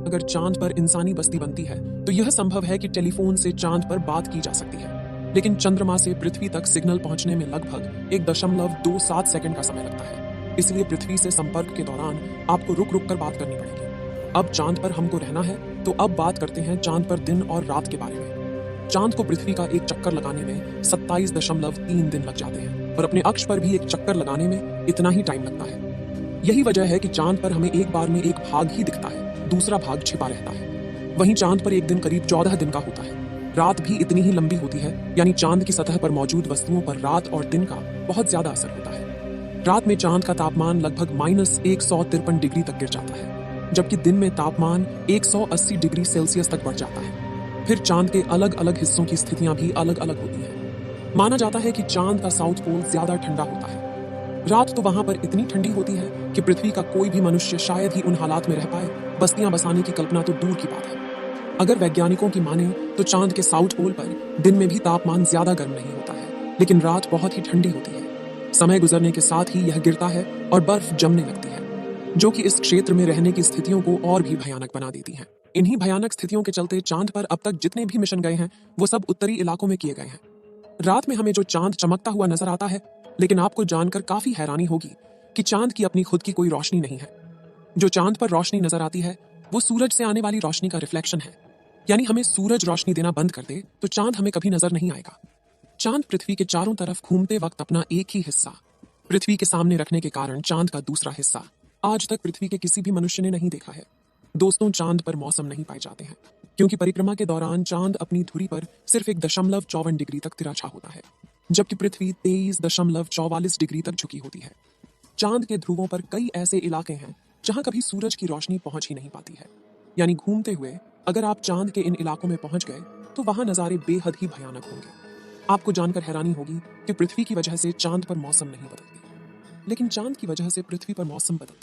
अगर चांद पर इंसानी बस्ती बनती है तो यह संभव है कि टेलीफोन से चांद पर बात की जा सकती है, लेकिन चंद्रमा से पृथ्वी तक सिग्नल पहुंचने में लगभग 1.27 सेकंड का समय लगता है। इसलिए पृथ्वी से संपर्क के दौरान आपको रुक रुक कर बात करनी पड़ेगी। अब चांद पर हमको रहना है, तो अब बात करते हैं चांद पर दिन और रात के बारे में। चांद को पृथ्वी का एक चक्कर लगाने में 27.3 दिन लग जाते हैं और अपने अक्ष पर भी एक चक्कर लगाने में इतना ही टाइम लगता है। यही वजह है कि चांद पर हमें एक बार में एक भाग ही दिखता है, दूसरा भाग छिपा रहता है। वहीं चांद पर एक दिन करीब 14 दिन का होता है। रात भी इतनी ही लंबी होती है, यानी चांद की सतह पर मौजूद वस्तुओं पर रात और दिन का बहुत ज्यादा असर होता है। रात में चांद का तापमान लगभग -153 डिग्री तक गिर जाता है, जबकि दिन में तापमान 180 डिग्री सेल्सियस तक बढ़ जाता है। फिर चांद के अलग अलग हिस्सों की स्थितियां भी अलग अलग होती हैं। माना जाता है कि चांद का साउथ पोल ज्यादा ठंडा होता है। रात तो वहां पर इतनी ठंडी होती है कि पृथ्वी का कोई भी मनुष्य शायद ही उन हालात में रह पाए। बस्तियां बसाने की कल्पना तो दूर की बात है। अगर वैज्ञानिकों की माने तो चांद के साउथ पोल पर दिन में भी तापमान ज्यादा गर्म नहीं होता है, लेकिन रात बहुत ही ठंडी होती है। समय गुजरने के साथ ही यह गिरता है और बर्फ जमने लगती है, जो कि इस क्षेत्र में रहने की स्थितियों को और भी भयानक बना देती हैं। इन्हीं भयानक स्थितियों के चलते चांद पर अब तक जितने भी मिशन गए हैं वो सब उत्तरी इलाकों में किए गए हैं। रात में हमें जो चांद चमकता हुआ नजर आता है, लेकिन आपको जानकर काफी हैरानी होगी कि चांद की अपनी खुद की कोई रोशनी नहीं है। जो चांद पर रोशनी नजर आती है वो सूरज से आने वाली रोशनी का रिफ्लेक्शन है। यानी हमें सूरज रोशनी देना बंद कर दे तो चांद हमें कभी नजर नहीं आएगा। चांद पृथ्वी के चारों तरफ घूमते वक्त अपना एक ही हिस्सा पृथ्वी के सामने रखने के कारण चांद का दूसरा हिस्सा आज तक पृथ्वी के किसी भी मनुष्य ने नहीं देखा है। दोस्तों, चांद पर मौसम नहीं पाए जाते हैं, क्योंकि परिक्रमा के दौरान चांद अपनी धुरी पर सिर्फ 1.54 डिग्री तक तिरछा होता है, जबकि पृथ्वी 23.44 डिग्री तक झुकी होती है। चांद के ध्रुवों पर कई ऐसे इलाके हैं जहां कभी सूरज की रोशनी पहुंच ही नहीं पाती है। यानी घूमते हुए अगर आप चांद के इन इलाकों में पहुंच गए तो वहां नजारे बेहद ही भयानक होंगे। आपको जानकर हैरानी होगी कि पृथ्वी की वजह से चांद पर मौसम नहीं बदलती, लेकिन चांद की वजह से पृथ्वी पर मौसम बदलते हैं।